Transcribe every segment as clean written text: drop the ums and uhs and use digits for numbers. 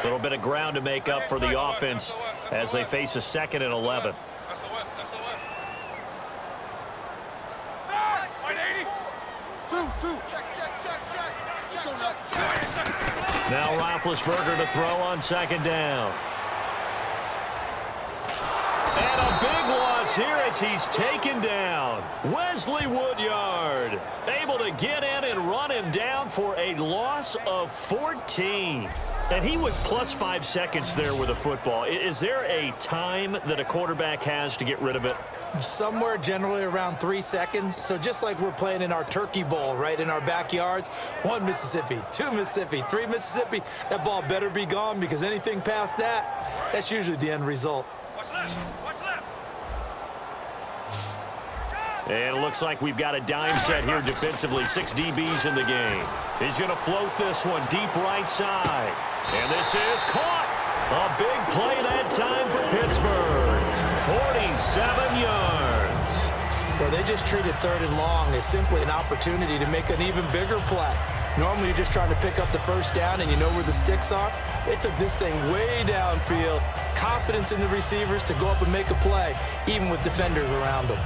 little bit of ground to make up for the offense as they face a 2nd and 11. Now Roethlisberger to throw on 2nd down. And a big loss here as he's taken down. Wesley Woodyard able to get in and run him down for a loss of 14. And he was plus 5 seconds there with a football. Is there a time that a quarterback has to get rid of it? Somewhere generally around 3 seconds. So just like we're playing in our turkey bowl, right, in our backyards, 1 Mississippi, 2 Mississippi, 3 Mississippi, that ball better be gone because anything past that, that's usually the end result. Watch left. And it looks like we've got a dime set here defensively. 6 DBs in the game. He's going to float this one deep right side. And this is caught. A big play that time for Pittsburgh. 47 yards. Well, they just treated 3rd and long as simply an opportunity to make an even bigger play. Normally, you're just trying to pick up the 1st down and you know where the sticks are. They took this thing way downfield. Confidence in the receivers to go up and make a play, even with defenders around them.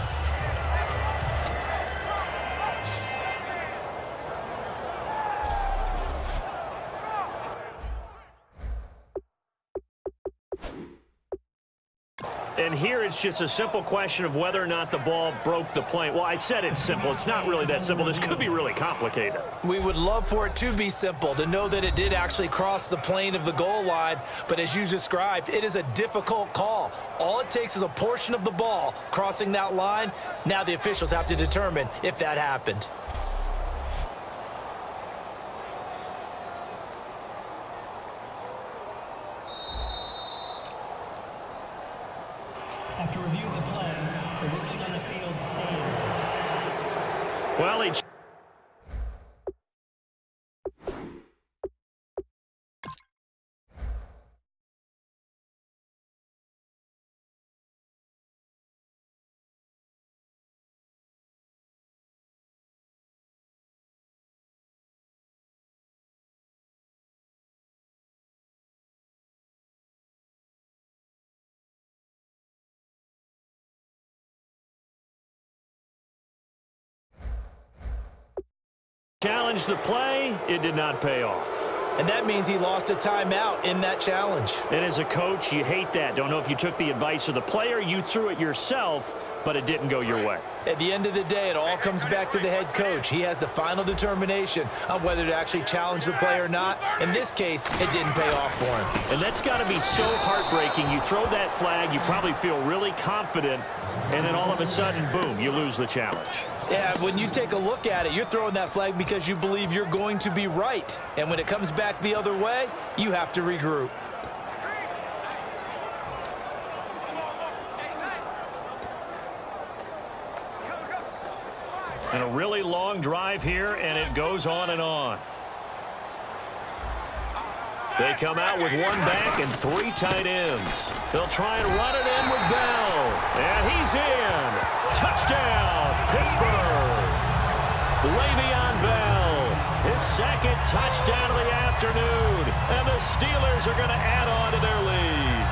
And here it's just a simple question of whether or not the ball broke the plane. Well, I said it's simple. It's not really that simple. This could be really complicated. We would love for it to be simple, to know that it did actually cross the plane of the goal line. But as you described, it is a difficult call. All it takes is a portion of the ball crossing that line. Now the officials have to determine if that happened. After review of the play, the ruling on the field stands. Well, he challenged the play. It did not pay off. And that means he lost a timeout in that challenge. And as a coach, you hate that. Don't know if you took the advice of the player, you threw it yourself, but it didn't go your way. At the end of the day, it all comes back to the head coach. He has the final determination on whether to actually challenge the play or not. In this case, it didn't pay off for him. And that's got to be so heartbreaking. You throw that flag, you probably feel really confident, and then all of a sudden, boom, you lose the challenge. Yeah, when you take a look at it, you're throwing that flag because you believe you're going to be right. And when it comes back the other way, you have to regroup. And a really long drive here, and it goes on and on. They come out with 1 back and 3 tight ends. They'll try and run it in with Bell. And he's in. Touchdown, Pittsburgh. Le'Veon Bell, his 2nd touchdown of the afternoon. And the Steelers are going to add on to their lead.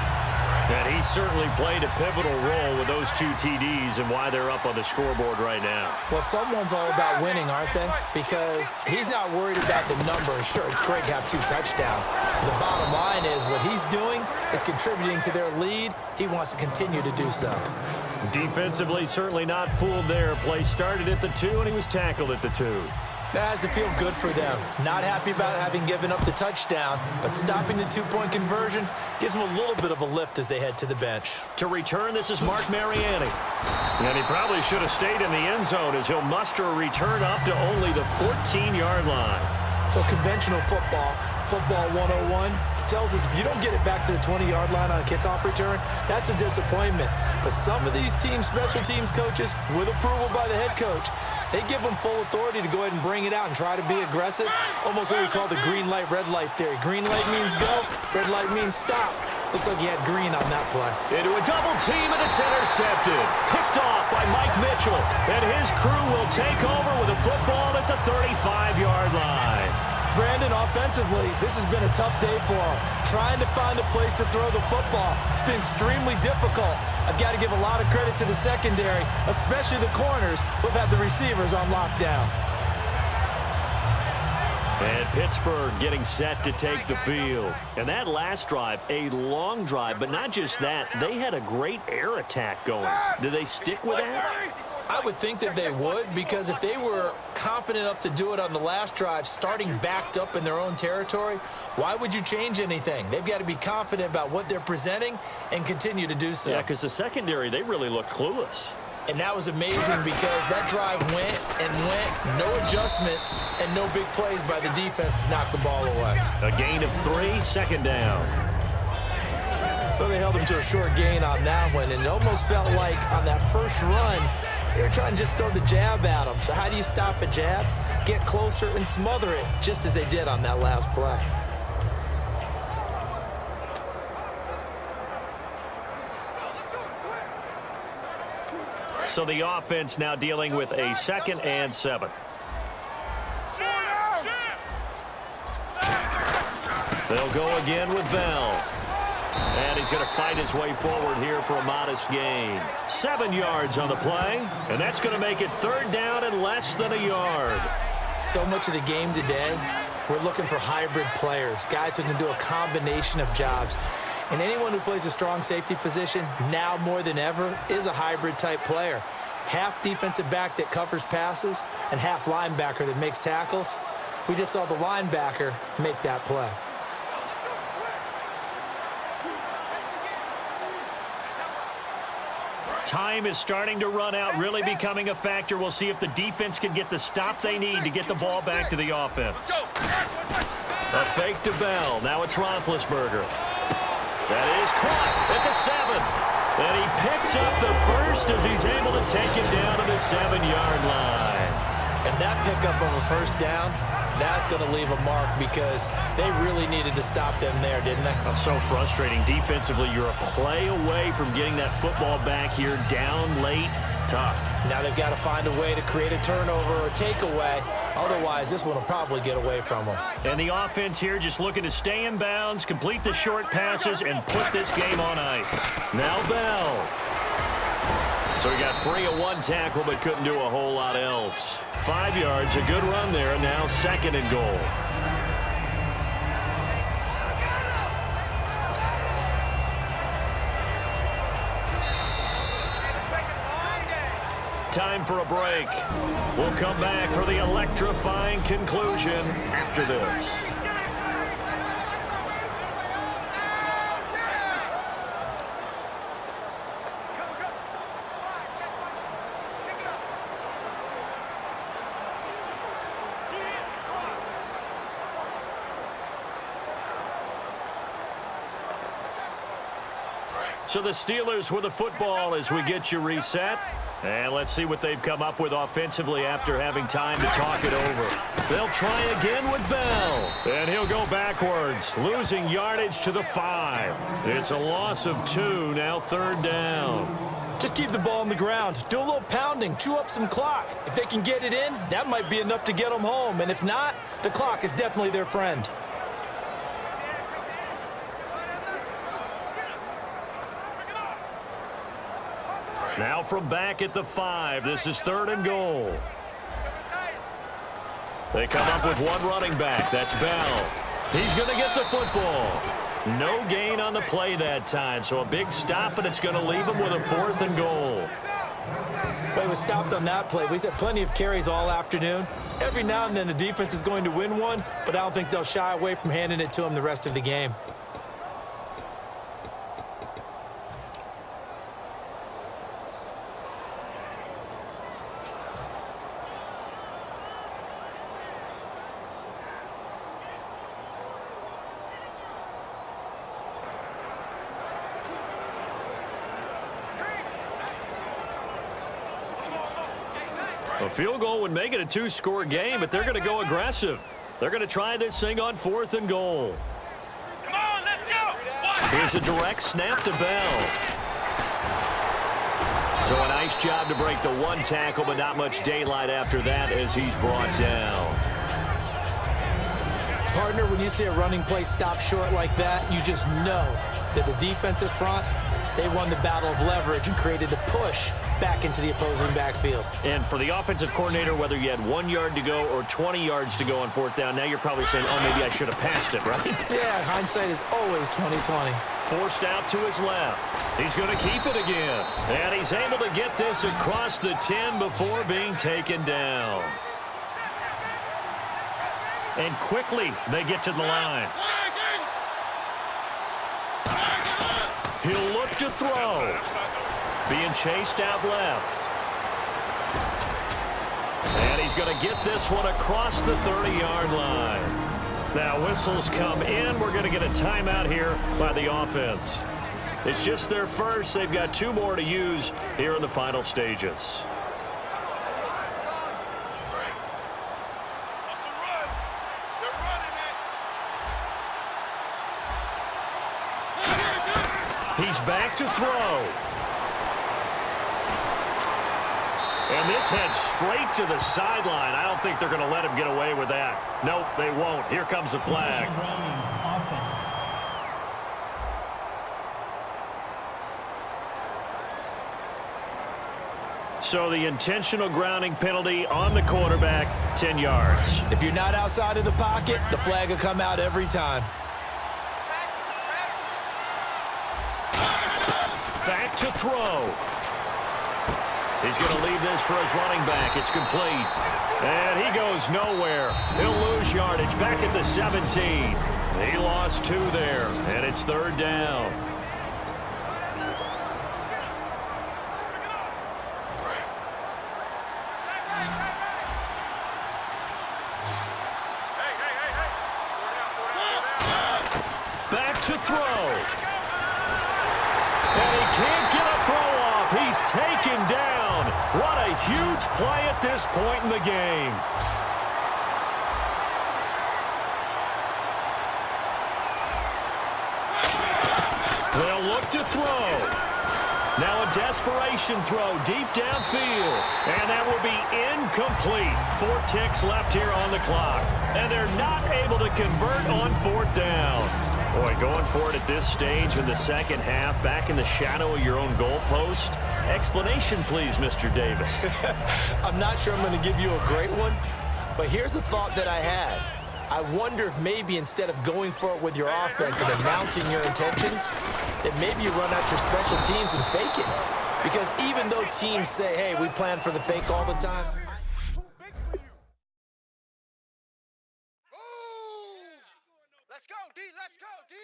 And he certainly played a pivotal role with those 2 TDs and why they're up on the scoreboard right now. Well, someone's all about winning, aren't they? Because he's not worried about the number. Sure, it's great to have 2 touchdowns. The bottom line is what he's doing is contributing to their lead. He wants to continue to do so. Defensively, certainly not fooled there. Play started at the 2, and he was tackled at the 2. That has to feel good for them. Not happy about having given up the touchdown, but stopping the 2-point conversion gives them a little bit of a lift as they head to the bench. To return, this is Mark Mariani. And he probably should have stayed in the end zone as he'll muster a return up to only the 14-yard line. Well, conventional football 101, tells us if you don't get it back to the 20-yard line on a kickoff return, that's a disappointment. But some of these teams, special teams coaches, with approval by the head coach, they give them full authority to go ahead and bring it out and try to be aggressive. Almost what we call the green light, red light theory. Green light means go, red light means stop. Looks like he had green on that play. Into a double team, and it's intercepted. Picked off by Mike Mitchell. And his crew will take over with a football at the 35-yard line. Brandon, offensively, this has been a tough day for him. Trying to find a place to throw the football. It's been extremely difficult. I've got to give a lot of credit to the secondary, especially the corners who've had the receivers on lockdown. And Pittsburgh getting set to take the field. And that last drive, a long drive, but not just that. They had a great air attack going. Do they stick with that? I would think that they would, because if they were confident enough to do it on the last drive, starting backed up in their own territory, why would you change anything? They've got to be confident about what they're presenting and continue to do so. Yeah, because the secondary, they really look clueless. And that was amazing because that drive went and went, no adjustments, and no big plays by the defense to knock the ball away. A gain of 3, second down. Well, they held him to a short gain on that one, and it almost felt like on that first run, they were trying to just throw the jab at him. So how do you stop a jab? Get closer and smother it, just as they did on that last play. So the offense now dealing with a 2nd and 7. They'll go again with Bell. And he's going to fight his way forward here for a modest gain. 7 yards on the play, and that's going to make it 3rd down and less than a yard. So much of the game today, we're looking for hybrid players, guys who can do a combination of jobs. And anyone who plays a strong safety position, now more than ever, is a hybrid-type player. Half defensive back that covers passes and half linebacker that makes tackles. We just saw the linebacker make that play. Time is starting to run out, really becoming a factor. We'll see if the defense can get the stop they need to get the ball back to the offense. A fake to Bell. Now it's Roethlisberger. That is caught at the 7. And he picks up the first as he's able to take it down to the 7-yard line. And that pickup of a first down, that's going to leave a mark because they really needed to stop them there, didn't they? Oh, so frustrating. Defensively, you're a play away from getting that football back here down late. Tough. Now they've got to find a way to create a turnover or takeaway. Otherwise, this one will probably get away from them. And the offense here just looking to stay in bounds, complete the short passes, and put this game on ice. Now Bell. So he got free of one tackle, but couldn't do a whole lot else. 5 yards, a good run there. Now 2nd and goal. Time for a break. We'll come back for the electrifying conclusion after this. So the Steelers with the football as we get you reset. And let's see what they've come up with offensively after having time to talk it over. They'll try again with Bell. And he'll go backwards, losing yardage to the 5. It's a loss of 2, now 3rd down. Just keep the ball on the ground. Do a little pounding. Chew up some clock. If they can get it in, that might be enough to get them home. And if not, the clock is definitely their friend. Now from back at the 5, this is 3rd and goal. They come up with one running back. That's Bell. He's going to get the football. No gain on the play that time, so a big stop, and it's going to leave him with a 4th and goal. But he was stopped on that play. We've had plenty of carries all afternoon. Every now and then the defense is going to win one, but I don't think they'll shy away from handing it to him the rest of the game. A field goal would make it a 2-score game, but they're going to go aggressive. They're going to try this thing on 4th and goal. Come on, let's go. Here's a direct snap to Bell. So a nice job to break the 1 tackle, but not much daylight after that as he's brought down. Gardner, when you see a running play stop short like that, you just know that the defensive front, they won the battle of leverage and created a push back into the opposing backfield. And for the offensive coordinator, whether you had 1 yard to go or 20 yards to go on fourth down, now you're probably saying, oh, maybe I should have passed it, right? Yeah, hindsight is always 20/20. Forced out to his left. He's going to keep it again. And he's able to get this across the 10 before being taken down. And quickly, they get to the line. He'll look to throw. Being chased out left. And he's going to get this one across the 30-yard line. Now, whistles come in. We're going to get a timeout here by the offense. It's just their first. They've got 2 more to use here in the final stages. He's back to throw. And this heads straight to the sideline. I don't think they're going to let him get away with that. Nope, they won't. Here comes the flag. Offense. So the intentional grounding penalty on the quarterback, 10 yards. If you're not outside of the pocket, the flag will come out every time. Back to throw. He's going to leave this for his running back. It's complete. And he goes nowhere. He'll lose yardage back at the 17. He lost 2 there, and it's 3rd down. Back to throw. And he can't get a throw off. He's taken down. What a huge play at this point in the game. They'll look to throw. Now a desperation throw deep downfield. And that will be incomplete. 4 ticks left here on the clock. And they're not able to convert on 4th down. Boy, going for it at this stage in the second half, back in the shadow of your own goalpost. Explanation, please, Mr. Davis. I'm not sure I'm going to give you a great one, but here's a thought that I had. I wonder if maybe instead of going for it with your offense and announcing your intentions, that maybe you run out your special teams and fake it. Because even though teams say, hey, we plan for the fake all the time, Let's go, D. Let's go, D.